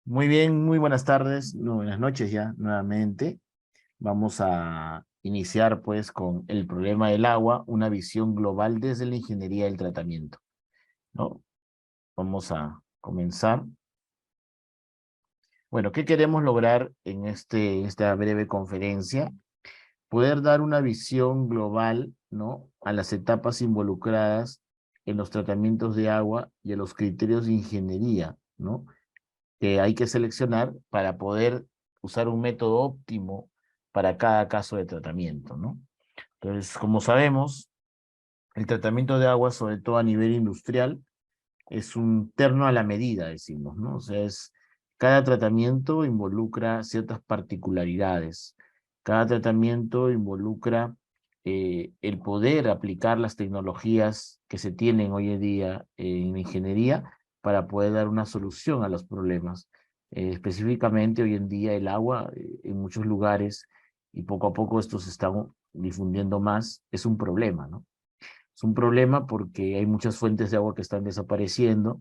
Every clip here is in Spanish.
Muy bien, muy buenas tardes, no, buenas noches ya nuevamente. Vamos a iniciar pues con el problema del agua, una visión global desde la ingeniería del tratamiento, ¿no? Vamos a comenzar. Bueno, ¿qué queremos lograr en esta breve conferencia? Poder dar una visión global, ¿no? A las etapas involucradas en los tratamientos de agua y a los criterios de ingeniería, ¿no? Que hay que seleccionar para poder usar un método óptimo para cada caso de tratamiento, ¿no? Entonces, como sabemos, el tratamiento de agua, sobre todo a nivel industrial, es un terno a la medida, decimos, ¿no? O sea, cada tratamiento involucra ciertas particularidades. Cada tratamiento involucra el poder aplicar las tecnologías que se tienen hoy en día en la ingeniería para poder dar una solución a los problemas. Específicamente hoy en día el agua en muchos lugares, y poco a poco esto se está difundiendo más, es un problema, ¿no? Es un problema porque hay muchas fuentes de agua que están desapareciendo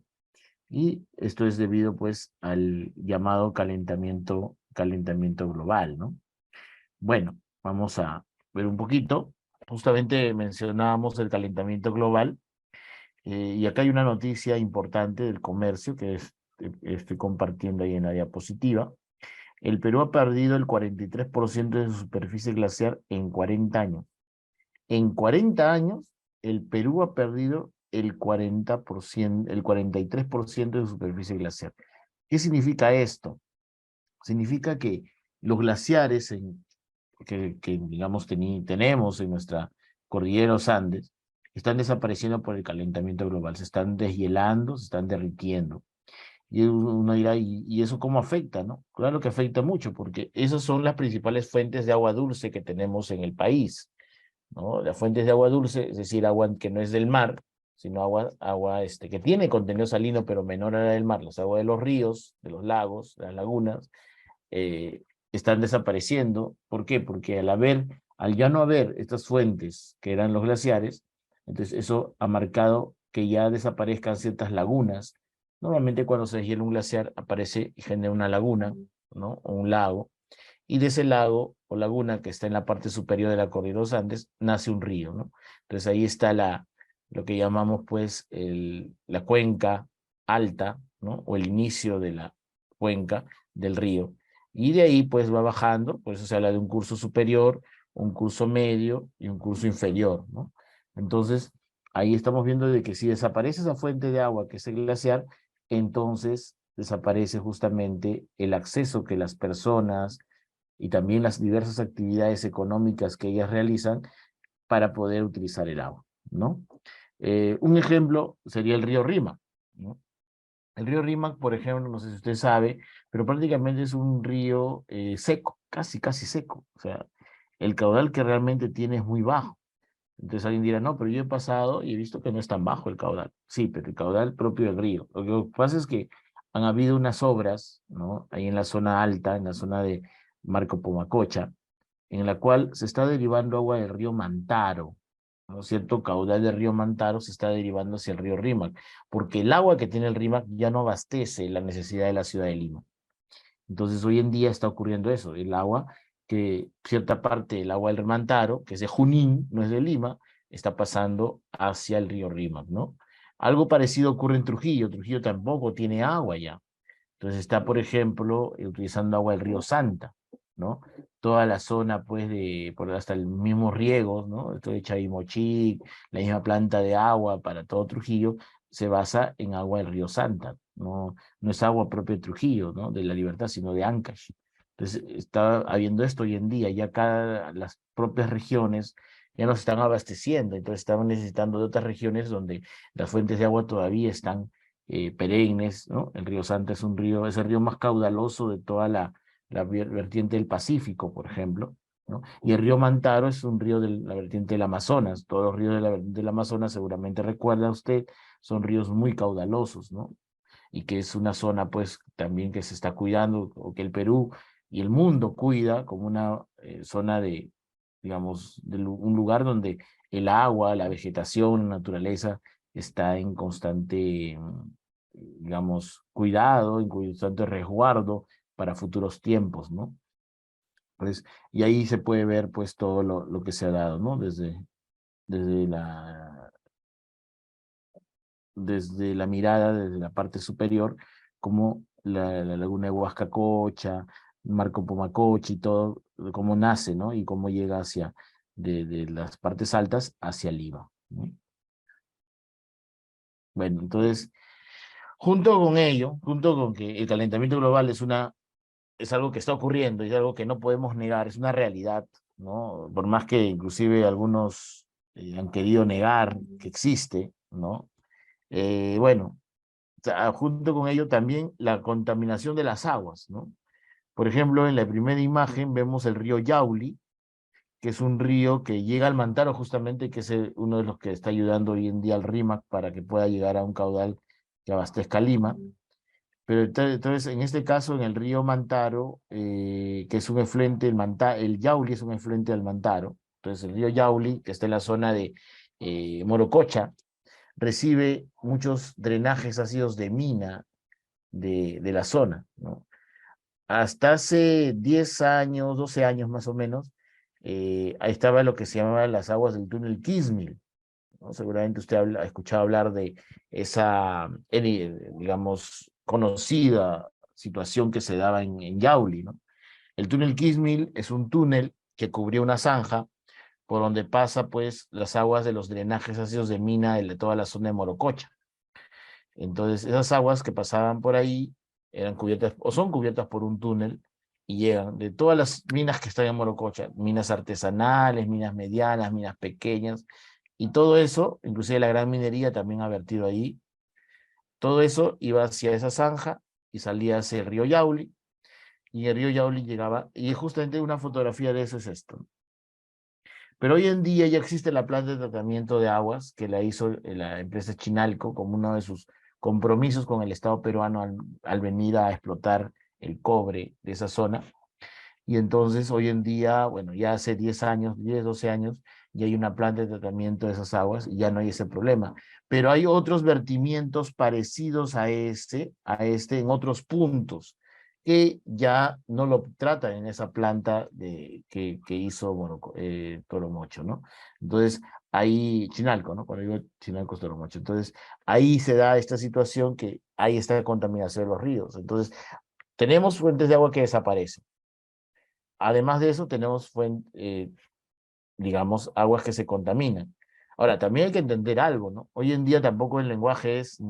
y esto es debido pues al llamado calentamiento global, ¿no? Bueno, vamos a ver un poquito. Justamente mencionábamos el calentamiento global y acá hay una noticia importante del comercio estoy compartiendo ahí en la diapositiva. El Perú ha perdido el 43% de su superficie glaciar en 40 años. En 40 años, el Perú ha perdido el 40%, el 43% de su superficie glaciar. ¿Qué significa esto? Significa que los glaciares que digamos, tenemos en nuestra cordillera de los Andes están desapareciendo por el calentamiento global, se están deshielando, se están derritiendo. Y uno dirá, ¿y eso cómo afecta, no? Claro que afecta mucho, porque esas son las principales fuentes de agua dulce que tenemos en el país, ¿no? Las fuentes de agua dulce, es decir, agua que no es del mar, sino agua que tiene contenido salino, pero menor a la del mar, las aguas de los ríos, de los lagos, de las lagunas, eh, están desapareciendo. ¿Por qué? Porque al ya no haber estas fuentes que eran los glaciares, entonces eso ha marcado que ya desaparezcan ciertas lagunas. Normalmente cuando se deshiela un glaciar aparece y genera una laguna, ¿no? O un lago, y de ese lago o laguna que está en la parte superior de la cordillera de los Andes, nace un río, ¿no? Entonces ahí está lo que llamamos pues la cuenca alta, ¿no? O el inicio de la cuenca del río. Y de ahí pues va bajando, por eso se habla de un curso superior, un curso medio y un curso inferior, ¿no? Entonces, ahí estamos viendo de que si desaparece esa fuente de agua que es el glaciar, entonces desaparece justamente el acceso que las personas y también las diversas actividades económicas que ellas realizan para poder utilizar el agua, ¿no? Un ejemplo sería el río Rímac, ¿no? El río Rímac, por ejemplo, no sé si usted sabe, pero prácticamente es un río seco, casi seco. O sea, el caudal que realmente tiene es muy bajo. Entonces alguien dirá, no, pero yo he pasado y he visto que no es tan bajo el caudal. Sí, pero el caudal propio del río. Lo que pasa es que han habido unas obras, ¿no? Ahí en la zona alta, en la zona de Marco Pomacocha, en la cual se está derivando agua del río Mantaro, ¿no? Cierto caudal del río Mantaro se está derivando hacia el río Rímac, porque el agua que tiene el Rímac ya no abastece la necesidad de la ciudad de Lima. Entonces hoy en día está ocurriendo eso, el agua, que cierta parte del agua del Mantaro, que es de Junín, no es de Lima, está pasando hacia el río Rímac, ¿no? Algo parecido ocurre en Trujillo, Trujillo tampoco tiene agua ya. Entonces está, por ejemplo, utilizando agua del río Santa, ¿no? Toda la zona, pues, hasta el mismo riegos, ¿no? Esto de Chavimochic, la misma planta de agua para todo Trujillo, se basa en agua del río Santa, no es agua propia de Trujillo, ¿no? De La Libertad, sino de Ancash. Entonces está habiendo esto hoy en día, ya las propias regiones ya no se están abasteciendo, entonces estamos necesitando de otras regiones donde las fuentes de agua todavía están perennes, ¿no? El río Santa es el río más caudaloso de toda la vertiente del Pacífico, por ejemplo, ¿no? Y el río Mantaro es un río de la vertiente del Amazonas. Todos los ríos de la vertiente del Amazonas, seguramente recuerda usted, son ríos muy caudalosos, ¿no? Y que es una zona, pues, también que se está cuidando, o que el Perú y el mundo cuida como una zona digamos, un lugar donde el agua, la vegetación, la naturaleza está en constante digamos, cuidado, en constante resguardo para futuros tiempos, ¿no? Pues, y ahí se puede ver pues todo lo que se ha dado, ¿no? Desde desde la mirada, desde la parte superior, como la laguna de Huascacocha, Marco Pomacochi, y todo, cómo nace, ¿no? Y cómo llega hacia, de las partes altas hacia Lima, ¿no? Bueno, entonces, junto con ello, junto con que el calentamiento global es algo que está ocurriendo, es algo que no podemos negar, es una realidad, ¿no? Por más que inclusive algunos han querido negar que existe, ¿no? Bueno, junto con ello también la contaminación de las aguas, ¿no? Por ejemplo, en la primera imagen vemos el río Yauli, que es un río que llega al Mantaro justamente, que es uno de los que está ayudando hoy en día al RIMAC para que pueda llegar a un caudal que abastezca Lima. Pero entonces, en este caso, en el río Mantaro, que es un efluente, el Yauli es un efluente del Mantaro. Entonces, el río Yauli, que está en la zona de Morococha, recibe muchos drenajes ácidos de mina de la zona, ¿no? Hasta hace 10 años, 12 años más o menos, ahí estaba lo que se llamaba las aguas del túnel Kismil, ¿no? Seguramente usted ha escuchado hablar de esa, digamos, conocida situación que se daba en Yauli, ¿no? El túnel Kismil es un túnel que cubría una zanja por donde pasa, pues, las aguas de los drenajes ácidos de mina de toda la zona de Morococha. Entonces, esas aguas que pasaban por ahí eran cubiertas o son cubiertas por un túnel y llegan de todas las minas que están en Morococha, minas artesanales, minas medianas, minas pequeñas, y todo eso, inclusive la gran minería también ha vertido ahí, todo eso iba hacia esa zanja y salía hacia el río Yauli, y el río Yauli llegaba, y justamente una fotografía de eso es esto. Pero hoy en día ya existe la planta de tratamiento de aguas que la hizo la empresa Chinalco como uno de sus compromisos con el Estado peruano al venir a explotar el cobre de esa zona. Y entonces hoy en día, bueno, ya hace 10 años, 10 12 años, ya hay una planta de tratamiento de esas aguas y ya no hay ese problema. Pero hay otros vertimientos parecidos a este en otros puntos que ya no lo tratan en esa planta que hizo, bueno, Toromocho, ¿no? Entonces, ahí, Chinalco, ¿no? Cuando digo Chinalco es Toromocho. Entonces, ahí se da esta situación que hay esta contaminación de los ríos. Entonces, tenemos fuentes de agua que desaparecen. Además de eso, tenemos, digamos, aguas que se contaminan. Ahora, también hay que entender algo, ¿no? Hoy en día tampoco el lenguaje es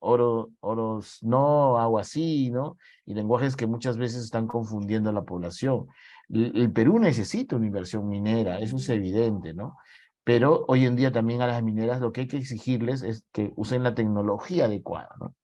oros no, agua sí, ¿no? Y lenguajes que muchas veces están confundiendo a la población. El Perú necesita una inversión minera, eso es evidente, ¿no? Pero hoy en día también a las mineras lo que hay que exigirles es que usen la tecnología adecuada, ¿no?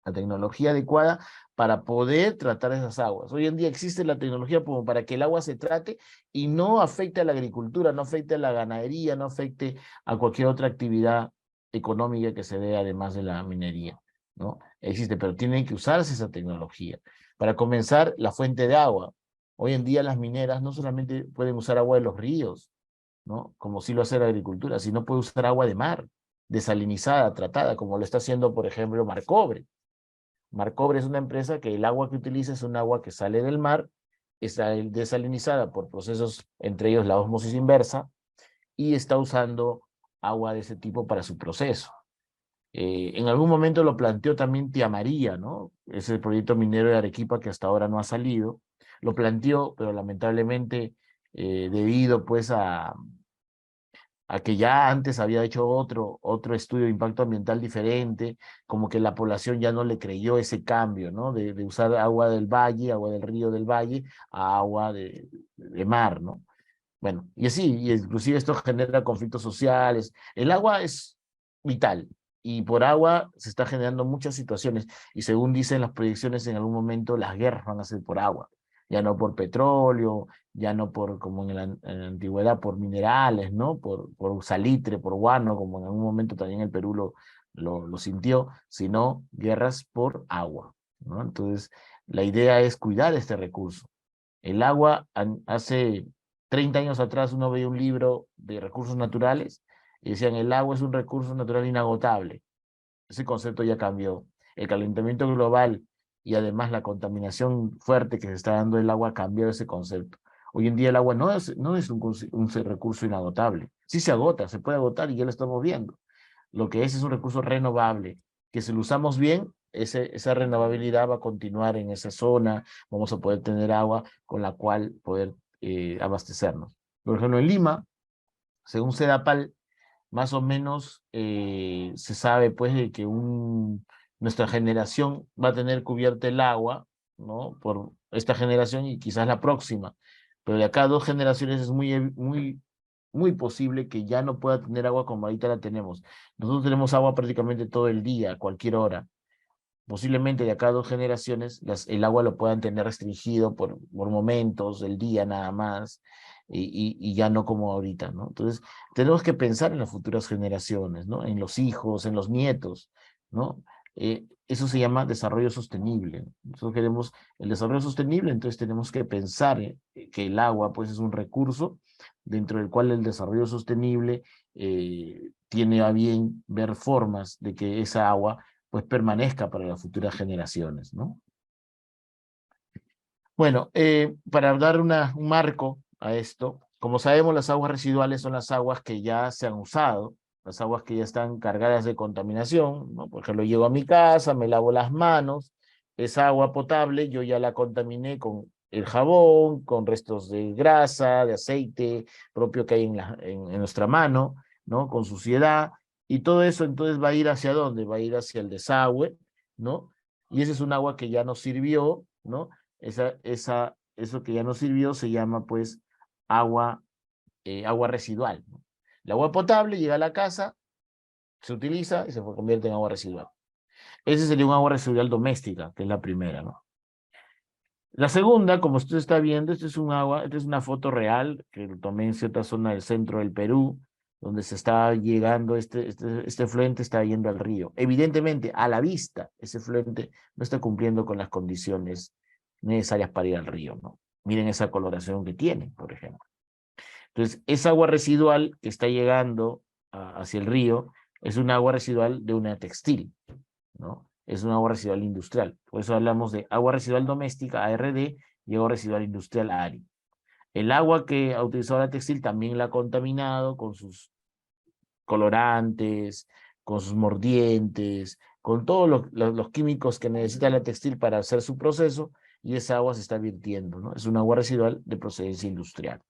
La tecnología adecuada para poder tratar esas aguas. Hoy en día existe la tecnología como para que el agua se trate y no afecte a la agricultura, no afecte a la ganadería, no afecte a cualquier otra actividad económica que se dé además de la minería, ¿no? Existe, pero tiene que usarse esa tecnología. Para comenzar, la fuente de agua. Hoy en día las mineras no solamente pueden usar agua de los ríos, ¿no? Como sí lo hace la agricultura, sino puede usar agua de mar, desalinizada, tratada, como lo está haciendo, por ejemplo, Marcobre. Marcobre es una empresa que el agua que utiliza es un agua que sale del mar, está desalinizada por procesos, entre ellos la ósmosis inversa, y está usando agua de ese tipo para su proceso. En algún momento lo planteó también Tía María, ¿no? Es el proyecto minero de Arequipa que hasta ahora no ha salido. Lo planteó, pero lamentablemente, debido pues a que ya antes había hecho otro estudio de impacto ambiental diferente, como que la población ya no le creyó ese cambio, ¿no? De usar agua del valle, agua del río del valle, a agua de mar, ¿no? Bueno, y así, y inclusive esto genera conflictos sociales. El agua es vital y por agua se está generando muchas situaciones y según dicen las proyecciones en algún momento las guerras van a ser por agua, ya no por petróleo, ya no por como en la antigüedad por minerales, ¿no? Por salitre, por guano, como en algún momento también el Perú lo sintió, sino guerras por agua, ¿no? Entonces, la idea es cuidar este recurso. El agua, hace 30 años atrás uno veía un libro de recursos naturales y decían el agua es un recurso natural inagotable. Ese concepto ya cambió. el calentamiento global y además la contaminación fuerte que se está dando del agua ha cambiado ese concepto. Hoy en día el agua no es un recurso inagotable. Sí se agota, se puede agotar y ya lo estamos viendo. Lo que es un recurso renovable, que si lo usamos bien, esa renovabilidad va a continuar en esa zona, vamos a poder tener agua con la cual poder abastecernos. Por ejemplo, en Lima, según Sedapal, más o menos se sabe pues de que nuestra generación va a tener cubierto el agua, ¿no? Por esta generación y quizás la próxima, pero de acá a 2 generaciones es muy posible que ya no pueda tener agua como ahorita la tenemos. Nosotros tenemos agua prácticamente todo el día, a cualquier hora. Posiblemente de acá a 2 generaciones el agua lo puedan tener restringido por momentos del día nada más y ya no como ahorita, ¿no? Entonces tenemos que pensar en las futuras generaciones, ¿no? En los hijos, en los nietos, ¿no? Eso se llama desarrollo sostenible. Nosotros queremos el desarrollo sostenible, entonces tenemos que pensar que el agua pues es un recurso dentro del cual el desarrollo sostenible tiene a bien ver formas de que esa agua pues permanezca para las futuras generaciones, ¿no? Bueno, para dar un marco a esto, como sabemos, las aguas residuales son las aguas que ya se han usado, las aguas que ya están cargadas de contaminación, ¿no? Por ejemplo, llego a mi casa, me lavo las manos, esa agua potable yo ya la contaminé con el jabón, con restos de grasa, de aceite propio que hay en nuestra mano, ¿no? Con suciedad, y todo eso entonces va a ir hacia dónde, va a ir hacia el desagüe, ¿no? Y ese es un agua que ya nos sirvió, ¿no? Eso que ya no sirvió se llama pues agua, agua residual, ¿no? El agua potable llega a la casa, se utiliza y se convierte en agua residual. Ese sería un agua residual doméstica, que es la primera, ¿no? La segunda, como usted está viendo, esta es una foto real que tomé en cierta zona del centro del Perú, donde se está llegando, este fluente está yendo al río. Evidentemente, a la vista, ese fluente no está cumpliendo con las condiciones necesarias para ir al río, ¿no? Miren esa coloración que tiene, por ejemplo. Entonces, esa agua residual que está llegando hacia el río es un agua residual de una textil, ¿no? Es un agua residual industrial. Por eso hablamos de agua residual doméstica, ARD, y agua residual industrial, ARI. El agua que ha utilizado la textil también la ha contaminado con sus colorantes, con sus mordientes, con todos los químicos que necesita la textil para hacer su proceso, y esa agua se está virtiendo, ¿no? Es un agua residual de procedencia industrial.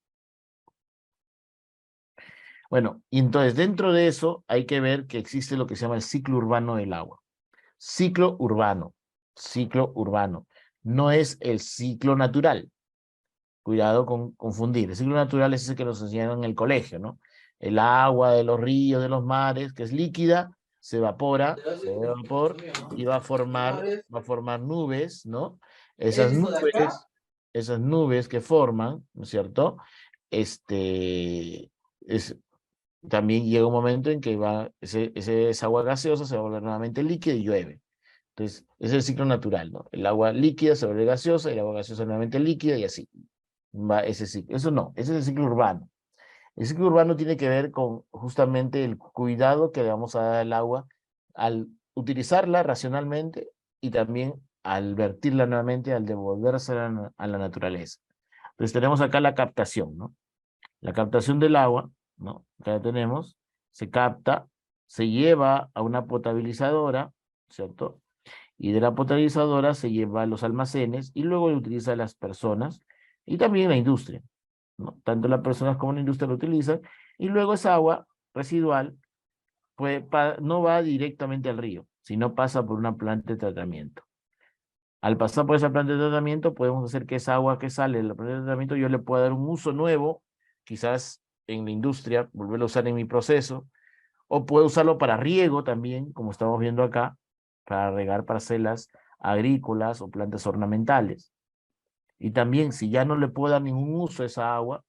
Bueno, y entonces dentro de eso hay que ver que existe lo que se llama el ciclo urbano del agua. Ciclo urbano, ciclo urbano. No es el ciclo natural. Cuidado con confundir. El ciclo natural es ese que nos enseñaron en el colegio, ¿no? El agua de los ríos, de los mares, que es líquida, se evapora, se da vapor y va a formar nubes, ¿no? Esas nubes, esas nubes que forman, ¿no es cierto? Este, es, también llega un momento en que esa agua gaseosa se va a volver nuevamente líquida y llueve. Entonces, es el ciclo natural, ¿no? El agua líquida se vuelve gaseosa y el agua gaseosa nuevamente líquida y así. Va ese ciclo. Eso no, ese es el ciclo urbano. El ciclo urbano tiene que ver con justamente el cuidado que le vamos a dar al agua al utilizarla racionalmente y también al vertirla nuevamente, al devolverse a la naturaleza. Entonces tenemos acá la captación, ¿no? La captación del agua, ¿no? Acá la tenemos, se capta, se lleva a una potabilizadora, ¿cierto? Y de la potabilizadora se lleva a los almacenes y luego lo utiliza las personas y también la industria, ¿no? Tanto las personas como la industria lo utilizan y luego esa agua residual pues, no va directamente al río, sino pasa por una planta de tratamiento. Al pasar por esa planta de tratamiento, podemos hacer que esa agua que sale de la planta de tratamiento yo le pueda dar un uso nuevo, quizás en la industria, volverlo a usar en mi proceso, o puedo usarlo para riego también, como estamos viendo acá, para regar parcelas agrícolas o plantas ornamentales. Y también, si ya no le puedo dar ningún uso a esa agua,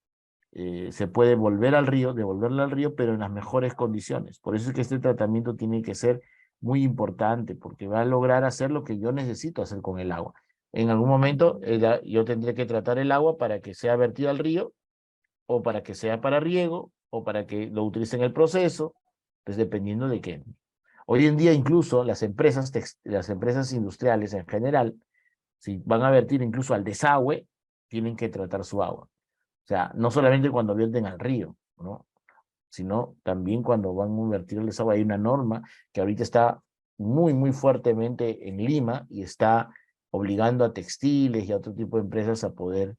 se puede volver al río, devolverla al río, pero en las mejores condiciones. Por eso es que este tratamiento tiene que ser muy importante, porque va a lograr hacer lo que yo necesito hacer con el agua. En algún momento yo tendré que tratar el agua para que sea vertido al río, o para que sea para riego, o para que lo utilice en el proceso, pues dependiendo de qué. Hoy en día incluso las empresas industriales en general, si van a vertir incluso al desagüe, tienen que tratar su agua. O sea, no solamente cuando vierten al río, ¿no? Sino también cuando van a vertir al desagüe. Hay una norma que ahorita está muy, muy fuertemente en Lima y está obligando a textiles y a otro tipo de empresas a poder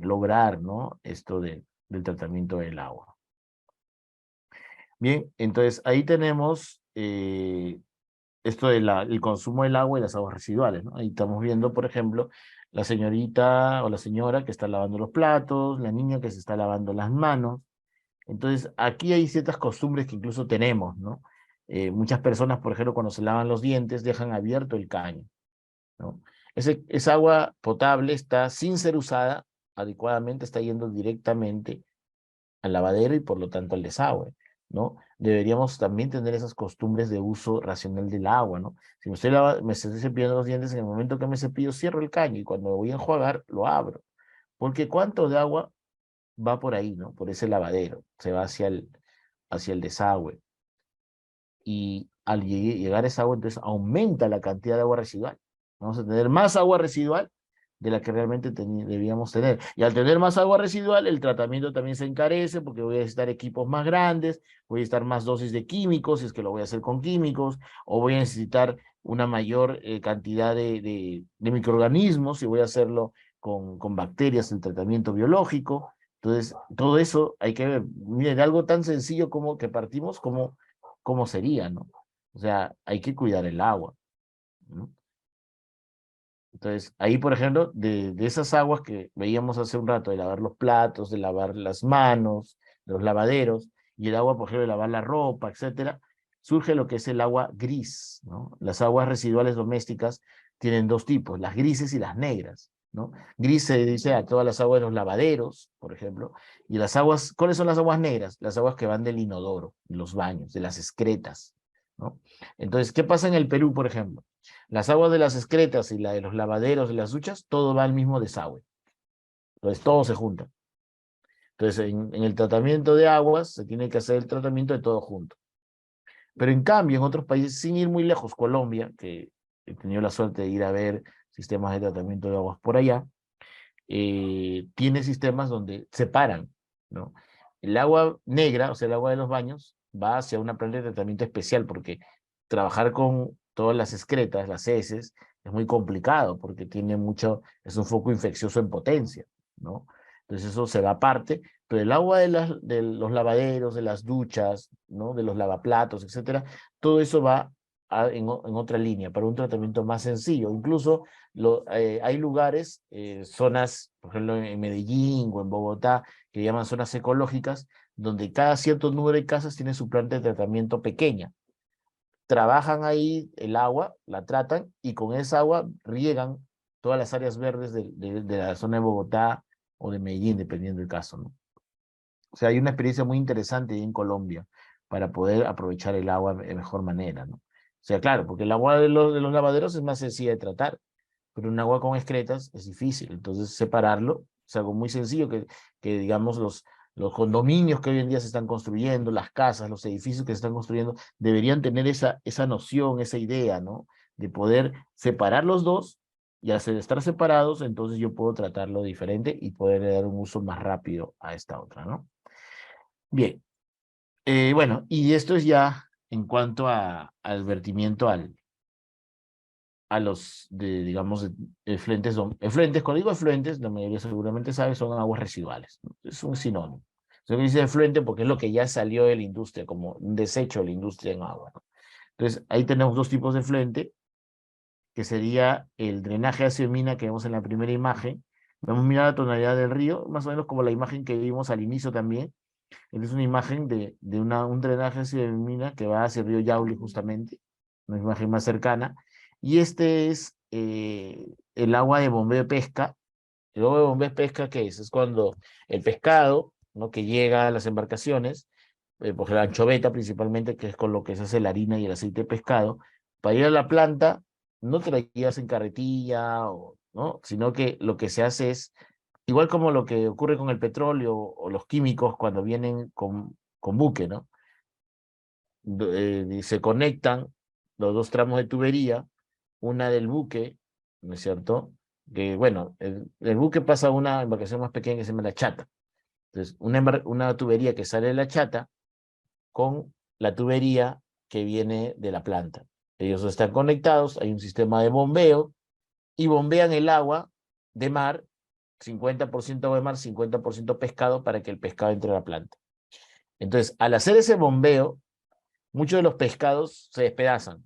lograr, ¿no? Esto del tratamiento del agua. Bien, entonces ahí tenemos esto del consumo del agua y las aguas residuales, ¿no? Ahí estamos viendo, por ejemplo, la señorita o la señora que está lavando los platos, la niña que se está lavando las manos. Entonces, aquí hay ciertas costumbres que incluso tenemos, ¿no? Muchas personas, por ejemplo, cuando se lavan los dientes, dejan abierto el caño, ¿no? Esa agua potable está sin ser usada adecuadamente, está yendo directamente al lavadero y por lo tanto al desagüe, ¿no? Deberíamos también tener esas costumbres de uso racional del agua, ¿no? Si me estoy cepillando los dientes, en el momento que me cepillo, cierro el caño y cuando me voy a enjuagar, lo abro. Porque ¿cuánto de agua va por ahí, ¿no? Por ese lavadero, se va hacia el desagüe. Y al llegar esa agua, entonces aumenta la cantidad de agua residual. Vamos a tener más agua residual de la que realmente debíamos tener. Y al tener más agua residual, el tratamiento también se encarece porque voy a necesitar equipos más grandes, voy a necesitar más dosis de químicos, si es que lo voy a hacer con químicos, o voy a necesitar una mayor cantidad de microorganismos, si voy a hacerlo con bacterias, el tratamiento biológico. Entonces, todo eso hay que ver. Miren, algo tan sencillo como que partimos como cómo sería, ¿no? O sea, hay que cuidar el agua, ¿no? Entonces, ahí, por ejemplo, de esas aguas que veíamos hace un rato, de lavar los platos, de lavar las manos, de los lavaderos, y el agua, por ejemplo, de lavar la ropa, etcétera, surge lo que es el agua gris, ¿no? Las aguas residuales domésticas tienen dos tipos, las grises y las negras, ¿no? Gris se dice a todas las aguas de los lavaderos, por ejemplo, y las aguas, ¿cuáles son las aguas negras? Las aguas que van del inodoro, de los baños, de las excretas, ¿no? Entonces, ¿qué pasa en el Perú, por ejemplo? Las aguas de las excretas y la de los lavaderos, de las duchas, todo va al mismo desagüe. Entonces todo se junta. Entonces en el tratamiento de aguas se tiene que hacer el tratamiento de todo junto. Pero en cambio, en otros países, sin ir muy lejos, Colombia, que he tenido la suerte de ir a ver sistemas de tratamiento de aguas por allá, tiene sistemas donde separan, ¿no? El agua negra, o sea, el agua de los baños, va hacia una planta de tratamiento especial, porque trabajar con todas las excretas, las heces, es muy complicado, porque tiene mucho, es un foco infeccioso en potencia, ¿no? Entonces eso se va aparte, pero el agua de los lavaderos, de las duchas, ¿no? De los lavaplatos, etcétera, todo eso va en otra línea, para un tratamiento más sencillo. Incluso hay lugares, zonas, por ejemplo, en Medellín o en Bogotá, que llaman zonas ecológicas, donde cada cierto número de casas tiene su planta de tratamiento pequeña. Trabajan ahí el agua, la tratan y con esa agua riegan todas las áreas verdes de la zona de Bogotá o de Medellín, dependiendo del caso, ¿no? O sea, hay una experiencia muy interesante ahí en Colombia para poder aprovechar el agua de mejor manera, ¿no? O sea, claro, porque el agua de los lavaderos es más sencilla de tratar, pero un agua con excretas es difícil. Entonces, separarlo es algo muy sencillo que digamos, los condominios que hoy en día se están construyendo, las casas, los edificios que se están construyendo, deberían tener esa noción, esa idea, ¿no? De poder separar los dos y al estar separados, entonces yo puedo tratarlo diferente y poder dar un uso más rápido a esta otra, ¿no? Bien, bueno, y esto es ya en cuanto al vertimiento a los, digamos, efluentes, efluentes, cuando digo efluentes, la mayoría seguramente sabe, son aguas residuales, ¿no? Es un sinónimo. Se dice efluente porque es lo que ya salió de la industria, como un desecho de la industria en agua, ¿no? Entonces, ahí tenemos dos tipos de efluente, que sería el drenaje ácido de mina que vemos en la primera imagen. Vamos a mirar la tonalidad del río, más o menos como la imagen que vimos al inicio también. Es una imagen de un drenaje ácido de mina que va hacia el río Yauli justamente, una imagen más cercana. Y este es el agua de bombeo de pesca. El agua de bombeo de pesca, ¿qué es? Es cuando el pescado, ¿no? Que llega a las embarcaciones, por la anchoveta principalmente, que es con lo que se hace la harina y el aceite de pescado, para ir a la planta, no te la llevas en carretilla, ¿no? Sino que lo que se hace es, igual como lo que ocurre con el petróleo o los químicos cuando vienen con buque, ¿no? se conectan los dos tramos de tubería, una del buque, ¿no es cierto? Que bueno, el buque pasa a una embarcación más pequeña que se llama la chata. Entonces, una tubería que sale de la chata con la tubería que viene de la planta. Ellos están conectados, hay un sistema de bombeo y bombean el agua de mar, 50% agua de mar, 50% pescado, para que el pescado entre a la planta. Entonces, al hacer ese bombeo, muchos de los pescados se despedazan.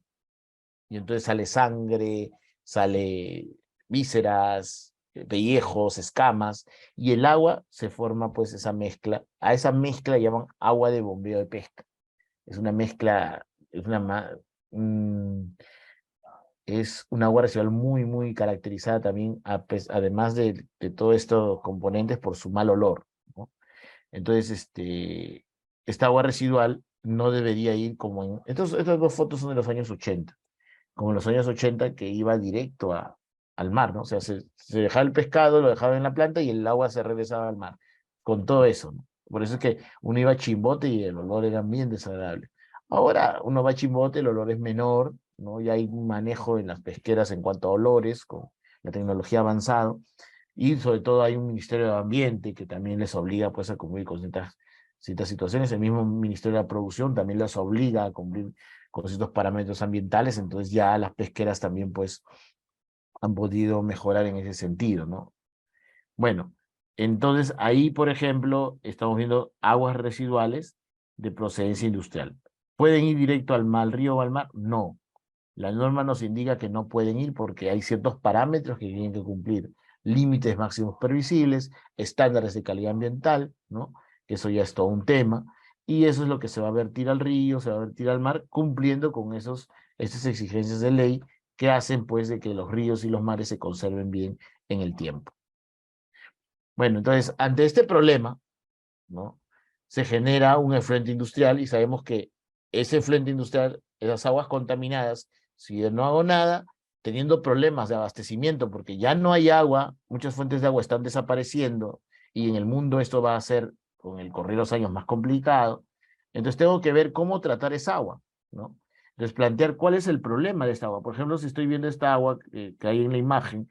Y entonces sale sangre, sale vísceras, pellejos, escamas, y el agua se forma pues esa mezcla. A esa mezcla llaman agua de bombeo de pesca. Es una mezcla, es una agua residual muy, muy caracterizada también, además de todos estos componentes, por su mal olor, ¿no? Entonces, esta agua residual no debería ir como en... Estas dos fotos son de los años 80, como en los años 80, que iba directo al mar, ¿no? O sea, se dejaba el pescado, lo dejaba en la planta y el agua se regresaba al mar, con todo eso, ¿no? Por eso es que uno iba a Chimbote y el olor era bien desagradable. Ahora uno va a Chimbote, el olor es menor, ¿no? Ya hay un manejo en las pesqueras en cuanto a olores, con la tecnología avanzada, y sobre todo hay un Ministerio de Ambiente que también les obliga pues a cumplir con ciertas situaciones. El mismo Ministerio de la Producción también les obliga a cumplir con ciertos parámetros ambientales, entonces ya las pesqueras también pues han podido mejorar en ese sentido, ¿no? Bueno, entonces ahí, por ejemplo, estamos viendo aguas residuales de procedencia industrial. ¿Pueden ir directo al mar, al río o al mar? No. La norma nos indica que no pueden ir porque hay ciertos parámetros que tienen que cumplir, límites máximos permisibles, estándares de calidad ambiental, ¿no? Que eso ya es todo un tema, y eso es lo que se va a vertir al río, se va a vertir al mar, cumpliendo con esas exigencias de ley que hacen pues de que los ríos y los mares se conserven bien en el tiempo. Bueno, entonces, ante este problema, ¿no? Se genera un efluente industrial y sabemos que ese efluente industrial, esas aguas contaminadas, si yo no hago nada, teniendo problemas de abastecimiento, porque ya no hay agua, muchas fuentes de agua están desapareciendo y en el mundo esto va a ser, con el correr de los años, más complicado. Entonces tengo que ver cómo tratar esa agua, ¿no? Entonces plantear cuál es el problema de esta agua. Por ejemplo, si estoy viendo esta agua que hay en la imagen,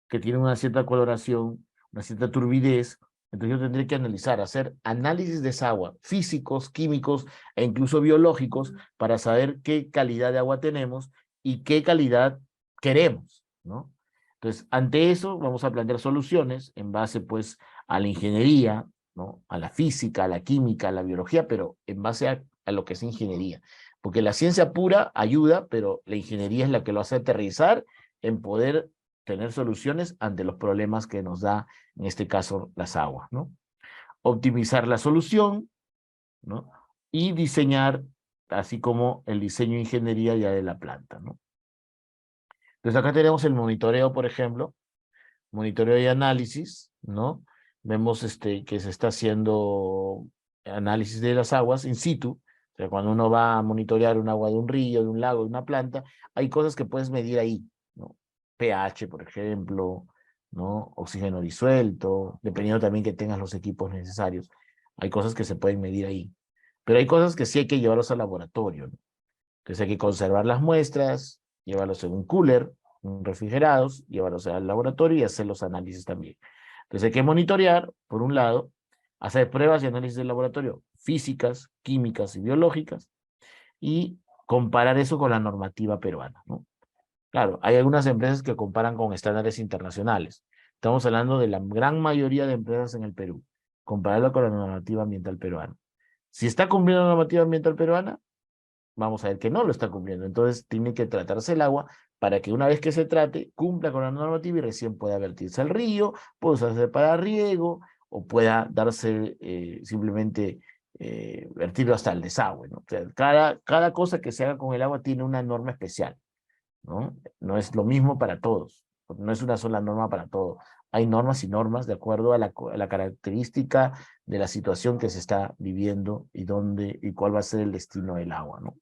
que tiene una cierta coloración, una cierta turbidez, entonces yo tendré que analizar, hacer análisis de esa agua, físicos, químicos e incluso biológicos, para saber qué calidad de agua tenemos y qué calidad queremos, ¿no? Entonces, ante eso vamos a plantear soluciones en base pues a la ingeniería, ¿no? A la física, a la química, a la biología, pero en base a lo que es ingeniería. Porque la ciencia pura ayuda, pero la ingeniería es la que lo hace aterrizar en poder tener soluciones ante los problemas que nos da, en este caso, las aguas, ¿no? Optimizar la solución, ¿no? Y diseñar, así como el diseño de ingeniería ya de la planta, ¿no? Entonces acá tenemos el monitoreo, por ejemplo, monitoreo y análisis, ¿no? Vemos que se está haciendo análisis de las aguas in situ. O sea, cuando uno va a monitorear un agua de un río, de un lago, de una planta, hay cosas que puedes medir ahí, ¿no? pH, por ejemplo, ¿no? Oxígeno disuelto, dependiendo también que tengas los equipos necesarios. Hay cosas que se pueden medir ahí. Pero hay cosas que sí hay que llevarlos al laboratorio, ¿no? Entonces hay que conservar las muestras, llevarlos en un cooler, refrigerados, llevarlos al laboratorio y hacer los análisis también. Entonces hay que monitorear, por un lado, hacer pruebas y análisis de laboratorio físicas, químicas y biológicas, y comparar eso con la normativa peruana, ¿no? Claro, hay algunas empresas que comparan con estándares internacionales. Estamos hablando de la gran mayoría de empresas en el Perú. Compararlo con la normativa ambiental peruana. Si está cumpliendo la normativa ambiental peruana, vamos a ver que no lo está cumpliendo. Entonces tiene que tratarse el agua para que una vez que se trate, cumpla con la normativa y recién pueda vertirse al río, pueda usarse para riego o pueda darse simplemente vertirlo hasta el desagüe, ¿no? O sea, cada cosa que se haga con el agua tiene una norma especial, ¿no? No es lo mismo para todos, no es una sola norma para todo. Hay normas y normas de acuerdo a la característica de la situación que se está viviendo y dónde y cuál va a ser el destino del agua, ¿no?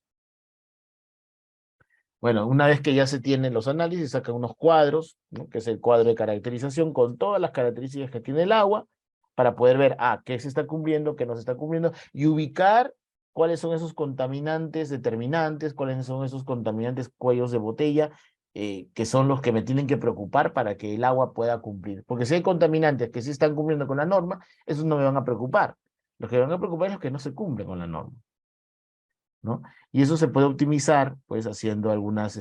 Bueno, una vez que ya se tienen los análisis, sacan unos cuadros, ¿no? Que es el cuadro de caracterización con todas las características que tiene el agua, para poder ver, qué se está cumpliendo, qué no se está cumpliendo, y ubicar cuáles son esos contaminantes determinantes, cuáles son esos contaminantes cuellos de botella, que son los que me tienen que preocupar para que el agua pueda cumplir. Porque si hay contaminantes que sí están cumpliendo con la norma, esos no me van a preocupar. Los que me van a preocupar es los que no se cumplen con la norma, ¿no? Y eso se puede optimizar, pues, haciendo algunas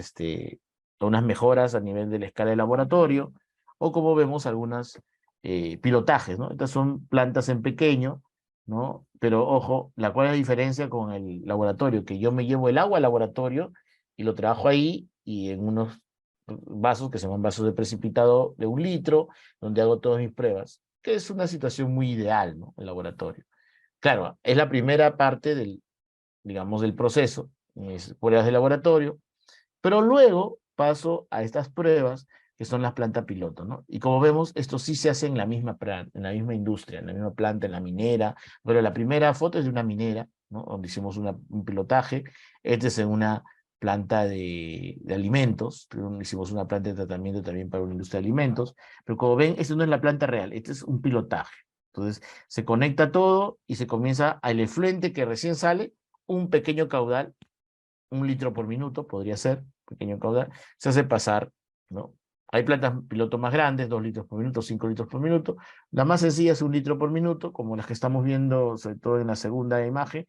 mejoras a nivel de la escala de laboratorio, o como vemos, algunas pilotajes, ¿no? Estas son plantas en pequeño, ¿no? Pero ojo, ¿cuál es la diferencia con el laboratorio? Que yo me llevo el agua al laboratorio y lo trabajo ahí y en unos vasos que se llaman vasos de precipitado de 1 litro, donde hago todas mis pruebas, que es una situación muy ideal, ¿no? El laboratorio. Claro, es la primera parte digamos, del proceso, pruebas de laboratorio, pero luego paso a estas pruebas que son las plantas piloto, ¿no? Y como vemos, esto sí se hace en la misma planta, en la misma industria, en la misma planta, en la minera. Pero la primera foto es de una minera, ¿no? Donde hicimos un pilotaje. Este es en una planta de alimentos, hicimos una planta de tratamiento también para una industria de alimentos, pero como ven, esto no es la planta real, este es un pilotaje. Entonces, se conecta todo y se comienza al efluente que recién sale, un pequeño caudal, 1 litro por minuto, podría ser, pequeño caudal, se hace pasar, ¿no? Hay plantas piloto más grandes, 2 litros por minuto, 5 litros por minuto. La más sencilla es 1 litro por minuto, como las que estamos viendo, sobre todo en la segunda imagen,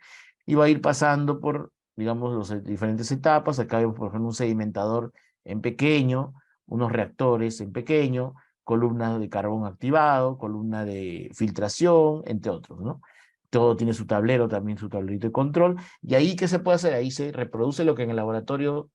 y va a ir pasando por, digamos, las diferentes etapas. Acá vemos, por ejemplo, un sedimentador en pequeño, unos reactores en pequeño, columnas de carbón activado, columna de filtración, entre otros, ¿no? Todo tiene su tablero, también su tablerito de control. Y ahí, ¿qué se puede hacer? Ahí se reproduce lo que en el laboratorio,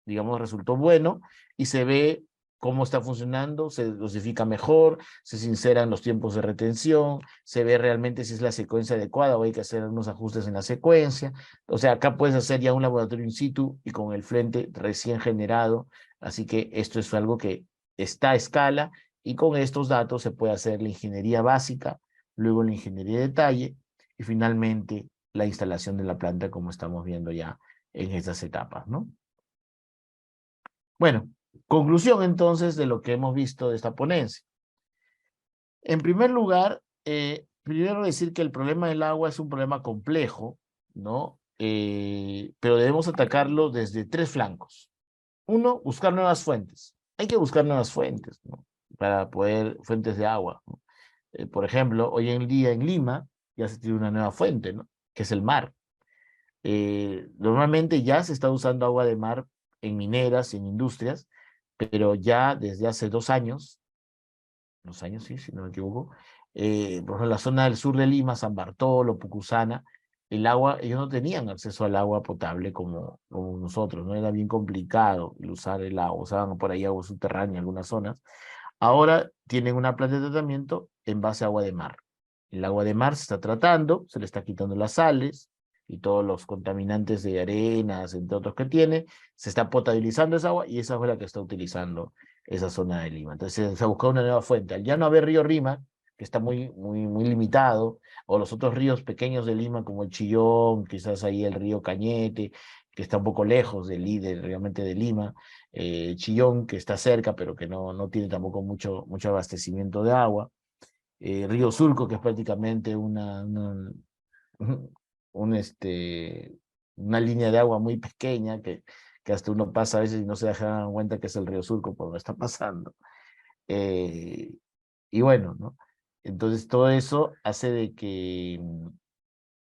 digamos, resultó bueno, y se ve cómo está funcionando, se dosifica mejor, se sinceran los tiempos de retención, se ve realmente si es la secuencia adecuada o hay que hacer unos ajustes en la secuencia. O sea, acá puedes hacer ya un laboratorio in situ y con el frente recién generado. Así que esto es algo que está a escala, y con estos datos se puede hacer la ingeniería básica, luego la ingeniería de detalle y finalmente la instalación de la planta, como estamos viendo ya en estas etapas, ¿no? Bueno, conclusión entonces de lo que hemos visto de esta ponencia. En primer lugar, primero decir que el problema del agua es un problema complejo, ¿no? Pero debemos atacarlo desde 3 flancos. Uno, buscar nuevas fuentes. Hay que buscar nuevas fuentes, ¿no? Para poder, fuentes de agua, ¿no? Por ejemplo, hoy en día en Lima ya se tiene una nueva fuente, ¿no? Que es el mar. Normalmente ya se está usando agua de mar en mineras y en industrias, pero ya desde hace 2 años, 2 años, sí, si no me equivoco, por ejemplo, en la zona del sur de Lima, San Bartolo, Pucusana, el agua, ellos no tenían acceso al agua potable como nosotros, ¿no? Era bien complicado el usar el agua, usaban por ahí agua subterránea en algunas zonas. Ahora tienen una planta de tratamiento en base a agua de mar. El agua de mar se está tratando, se le está quitando las sales y todos los contaminantes de arenas, entre otros que tiene, se está potabilizando esa agua y esa es la que está utilizando esa zona de Lima. Entonces se ha buscado una nueva fuente. Al ya no haber río Rima, que está muy limitado, o los otros ríos pequeños de Lima, como el Chillón, quizás ahí el río Cañete, que está un poco lejos del líder realmente de Lima, Chillón, que está cerca, pero que no tiene tampoco mucho abastecimiento de agua, Río Surco, que es prácticamente un, una línea de agua muy pequeña, que hasta uno pasa a veces y no se da cuenta que es el Río Surco por donde está pasando. Eh, y bueno, ¿no? Entonces todo eso hace de que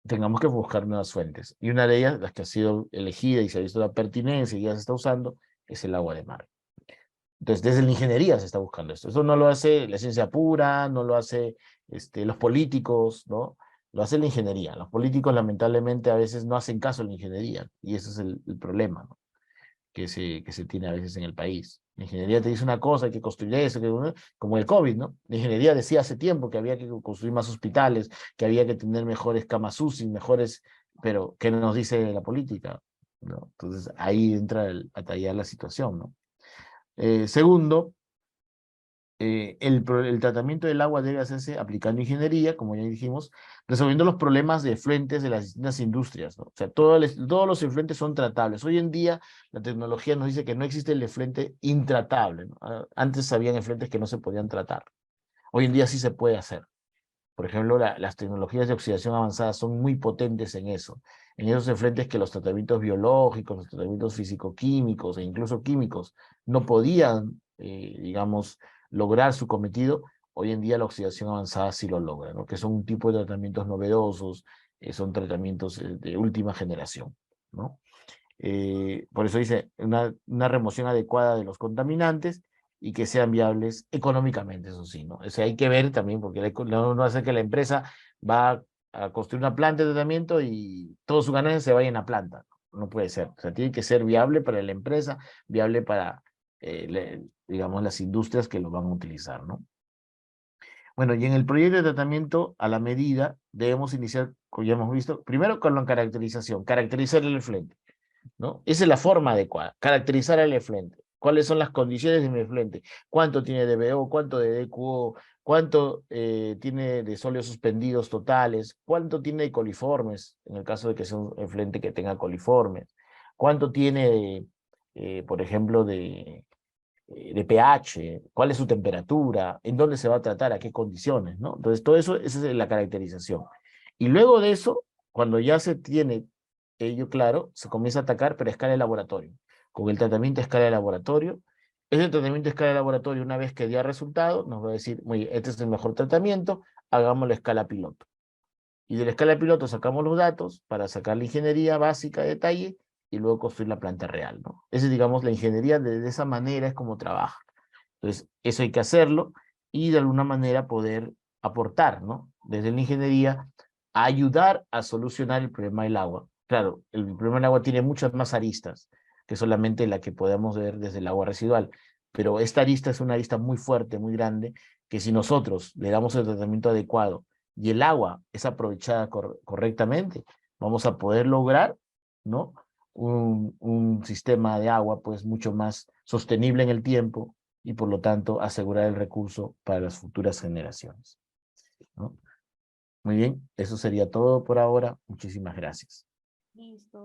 tengamos que buscar nuevas fuentes. Y una de ellas, las que ha sido elegida y se ha visto la pertinencia y ya se está usando, es el agua de mar. Entonces, desde la ingeniería se está buscando esto. Eso no lo hace la ciencia pura, no lo hace los políticos, ¿no? Lo hace la ingeniería. Los políticos, lamentablemente, a veces no hacen caso a la ingeniería. Y ese es el problema, ¿no? Que se tiene a veces en el país. La ingeniería te dice una cosa, hay que construir eso, como el COVID, ¿no? La ingeniería decía hace tiempo que había que construir más hospitales, que había que tener mejores camas UCI, mejores, pero ¿qué nos dice la política? ¿No? Entonces ahí entra a tallar la situación, ¿no? Segundo, el tratamiento del agua debe hacerse aplicando ingeniería, como ya dijimos, resolviendo los problemas de efluentes de las distintas industrias, ¿no? O sea, todos los efluentes son tratables. Hoy en día la tecnología nos dice que no existe el efluente intratable, ¿no? Antes habían efluentes que no se podían tratar. Hoy en día sí se puede hacer. Por ejemplo, las tecnologías de oxidación avanzada son muy potentes en esos efluentes que los tratamientos biológicos, los tratamientos físico-químicos e incluso químicos no podían, digamos, lograr su cometido. Hoy en día la oxidación avanzada sí lo logra, ¿no? Que son un tipo de tratamientos novedosos, son tratamientos de última generación, ¿no? Por eso dice una remoción adecuada de los contaminantes y que sean viables económicamente, eso sí, ¿no? O sea, hay que ver también, porque no hace que la empresa va a construir una planta de tratamiento y todos sus ganancias se vayan a planta. No puede ser. O sea, tiene que ser viable para la empresa, viable para, digamos, las industrias que lo van a utilizar, ¿no? Bueno, y en el proyecto de tratamiento a la medida debemos iniciar, como ya hemos visto, primero con la caracterización, caracterizar el efluente, ¿no? Esa es la forma adecuada, caracterizar el efluente. ¿Cuáles son las condiciones de mi efluente? ¿Cuánto tiene de BO? ¿Cuánto de DQO? ¿Cuánto tiene de sólidos suspendidos totales? ¿Cuánto tiene de coliformes? En el caso de que sea un efluente que tenga coliformes. ¿Cuánto tiene, por ejemplo, de pH? ¿Cuál es su temperatura? ¿En dónde se va a tratar? ¿A qué condiciones? ¿No? Entonces, todo eso, esa es la caracterización. Y luego de eso, cuando ya se tiene ello claro, se comienza a atacar, pero a escala de laboratorio. Con el tratamiento a escala de laboratorio, ese tratamiento a escala de laboratorio, una vez que dé resultado, nos va a decir, muy bien, este es el mejor tratamiento, hagamos la escala piloto. Y de la escala piloto sacamos los datos para sacar la ingeniería básica de detalle y luego construir la planta real, ¿no? Esa es, digamos, la ingeniería de esa manera es como trabaja. Entonces, eso hay que hacerlo y de alguna manera poder aportar, ¿no? Desde la ingeniería, a ayudar a solucionar el problema del agua. Claro, el problema del agua tiene muchas más aristas que solamente la que podemos ver desde el agua residual, pero esta arista es una arista muy fuerte, muy grande, que si nosotros le damos el tratamiento adecuado y el agua es aprovechada correctamente, vamos a poder lograr, ¿no? Un sistema de agua pues mucho más sostenible en el tiempo y por lo tanto asegurar el recurso para las futuras generaciones, ¿no? Muy bien, eso sería todo por ahora. Muchísimas gracias. Listo.